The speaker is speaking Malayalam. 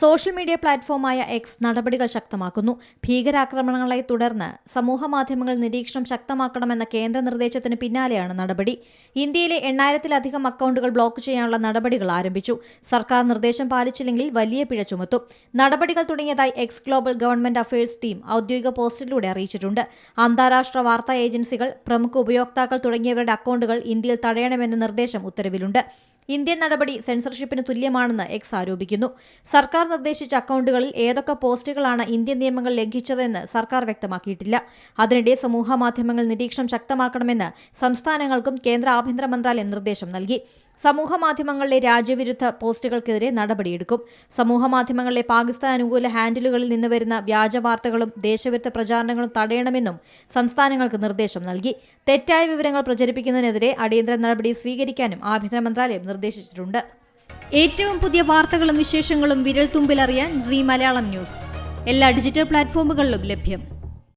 സോഷ്യൽ മീഡിയ പ്ലാറ്റ്ഫോമായ എക്സ് നടപടികൾ ശക്തമാക്കുന്നു. ഭീകരാക്രമണങ്ങളെ തുടർന്ന് സമൂഹമാധ്യമങ്ങൾ നിരീക്ഷണം ശക്തമാക്കണമെന്ന കേന്ദ്ര നിർദ്ദേശത്തിന് പിന്നാലെയാണ് നടപടി. ഇന്ത്യയിലെ 8000-ലധികം അക്കൌണ്ടുകൾ ബ്ലോക്ക് ചെയ്യാനുള്ള നടപടികൾ ആരംഭിച്ചു. സർക്കാർ നിർദ്ദേശം പാലിച്ചില്ലെങ്കിൽ വലിയ പിഴ ചുമത്തും. നടപടികൾ തുടങ്ങിയതായി X global government affairs team ഔദ്യോഗിക പോസ്റ്റിലൂടെ അറിയിച്ചിട്ടുണ്ട്. അന്താരാഷ്ട്ര വാർത്താ ഏജൻസികൾ, പ്രമുഖ ഉപയോക്താക്കൾ തുടങ്ങിയവരുടെ അക്കൌണ്ടുകൾ ഇന്ത്യയിൽ തടയണമെന്ന നിർദ്ദേശം ഉത്തരവിലുണ്ട്. ഇന്ത്യൻ നടപടി സെൻസർഷിപ്പിന് തുല്യമാണെന്ന് എക്സ് ആരോപിക്കുന്നു. സർക്കാർ നിർദ്ദേശിച്ച അക്കൌണ്ടുകളിൽ ഏതൊക്കെ പോസ്റ്റുകളാണ് ഇന്ത്യൻ നിയമങ്ങൾ ലംഘിച്ചതെന്ന് സർക്കാർ വ്യക്തമാക്കിയിട്ടില്ല. അതിനിടെ സമൂഹമാധ്യമങ്ങൾ നിരീക്ഷണം ശക്തമാക്കണമെന്ന് സംസ്ഥാനങ്ങൾക്കും കേന്ദ്ര ആഭ്യന്തര മന്ത്രാലയം നിർദ്ദേശം നൽകി. സമൂഹമാധ്യമങ്ങളിലെ രാജ്യവിരുദ്ധ പോസ്റ്റുകൾക്കെതിരെ നടപടിയെടുക്കും. സമൂഹമാധ്യമങ്ങളിലെ പാകിസ്ഥാൻ അനുകൂല ഹാൻഡിലുകളിൽ നിന്ന് വരുന്ന വ്യാജ വാർത്തകളും ദേശവിരുദ്ധ പ്രചാരണങ്ങളും തടയണമെന്നും സംസ്ഥാനങ്ങൾക്ക് നിർദ്ദേശം നൽകി. തെറ്റായ വിവരങ്ങൾ പ്രചരിപ്പിക്കുന്നതിനെതിരെ അടിയന്തര നടപടി സ്വീകരിക്കാനും ആഭ്യന്തര മന്ത്രാലയം നിർദ്ദേശിച്ചിട്ടുണ്ട്. ഏറ്റവും പുതിയ വാർത്തകളും വിശേഷങ്ങളും വിരൽത്തുമ്പിലറിയാൻ സീ മലയാളം ന്യൂസ് എല്ലാ ഡിജിറ്റൽ പ്ലാറ്റ്ഫോമുകളിലും ലഭ്യം.